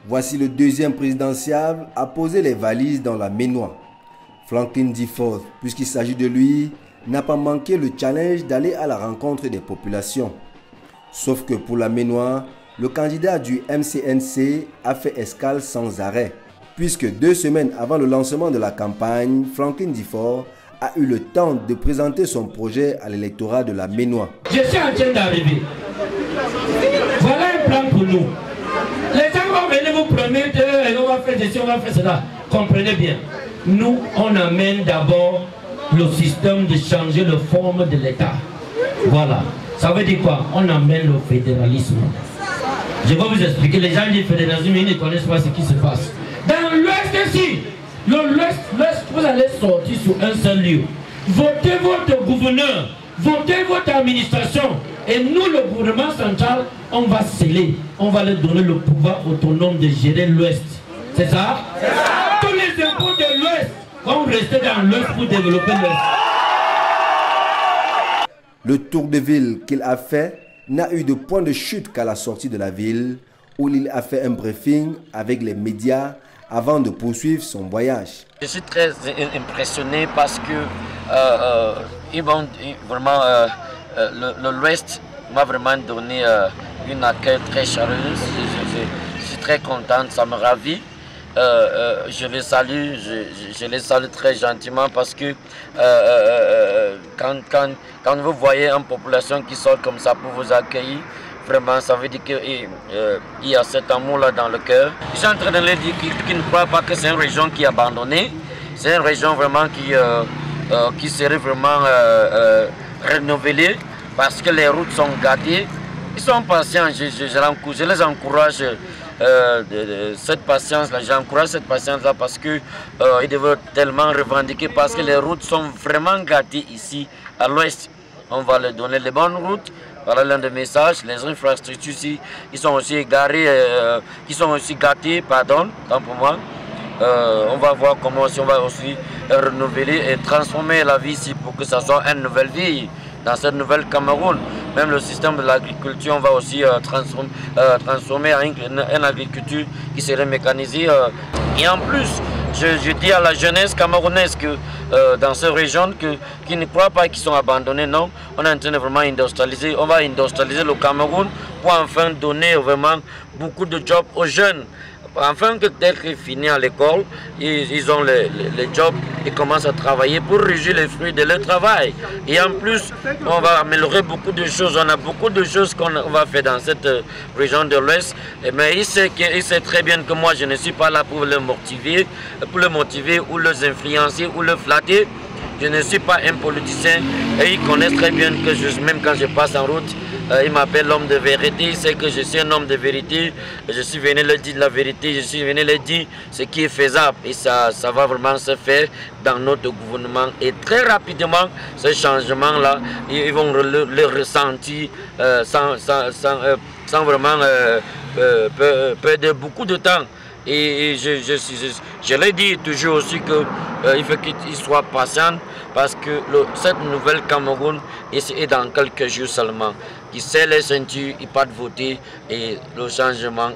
Voici le deuxième présidentiable à poser les valises dans la Ménois. Franklin Difford, puisqu'il s'agit de lui, n'a pas manqué le challenge d'aller à la rencontre des populations. Sauf que pour la Ménois, le candidat du MCNC a fait escale sans arrêt, puisque 2 semaines avant le lancement de la campagne, Franklin Difford a eu le temps de présenter son projet à l'électorat de la Ménois. Je suis en train d'arriver. Voilà un plan pour nous. Les gens vont venir vous promettre, on va faire ceci, on va faire cela. Comprenez bien. Nous, on amène d'abord le système de changer la forme de l'État. Voilà. Ça veut dire quoi? On amène le fédéralisme. Je vais vous expliquer. Les gens disent fédéralisme, ils ne connaissent pas ce qui se passe. Dans l'Ouest ici, l'Ouest, vous allez sortir sur un seul lieu. Votez votre gouverneur, votez votre administration. Et nous, le gouvernement central, on va sceller, on va leur donner le pouvoir autonome de gérer l'Ouest. C'est ça? Tous les impôts de l'Ouest vont rester dans l'Ouest pour développer l'Ouest. Le tour de ville qu'il a fait n'a eu de point de chute qu'à la sortie de la ville, où il a fait un briefing avec les médias avant de poursuivre son voyage. Je suis très impressionné parce que ils vont vraiment l'Ouest m'a vraiment donné une accueil très chaleureuse. Je suis très content, ça me ravit. Je les salue très gentiment parce que quand vous voyez une population qui sort comme ça pour vous accueillir, vraiment ça veut dire qu'il y a cet amour-là dans le cœur. Je suis en train de leur dire qu'ils ne croient pas que c'est une région qui est abandonnée. C'est une région vraiment qui serait vraiment renouvelée parce que les routes sont gâtées. Ils sont patients, je les encourage. Cette patience-là, j'encourage cette patience-là parce qu'ils devraient tellement revendiquer parce que les routes sont vraiment gâtées ici à l'ouest. On va leur donner les bonnes routes. Voilà l'un des messages. Les infrastructures ici, ils sont aussi égarés, qui sont aussi gâtés, pardon, tant pour moi. On va voir comment on va aussi renouveler et transformer la vie ici pour que ça soit une nouvelle vie dans cette nouvelle Cameroun. Même le système de l'agriculture, on va aussi transformer en une agriculture qui serait mécanisée. Et en plus, je dis à la jeunesse camerounaise que dans ces régions qui ne croient pas qu'ils sont abandonnés, non, on est en train de vraiment industrialiser. On va industrialiser le Cameroun pour enfin donner vraiment beaucoup de jobs aux jeunes. Enfin, que dès qu'ils finissent à l'école, ils ont les jobs et commencent à travailler pour réjouir les fruits de leur travail. Et en plus, on va améliorer beaucoup de choses. On a beaucoup de choses qu'on va faire dans cette région de l'Ouest. Mais il sait très bien que moi, je ne suis pas là pour le motiver ou les influencer ou le flatter. Je ne suis pas un politicien et ils connaissent très bien que même quand je passe en route, ils m'appellent l'homme de vérité. Ils savent que je suis un homme de vérité. Je suis venu leur dire la vérité, je suis venu leur dire ce qui est faisable. Et ça va vraiment se faire dans notre gouvernement. Et très rapidement, ce changement-là, ils vont le ressentir sans vraiment perdre beaucoup de temps. Et je l'ai dit toujours aussi qu'il faut qu'il soit patient parce que cette nouvelle Cameroun est dans quelques jours seulement. Qui sait les ceintures, il part voter et le changement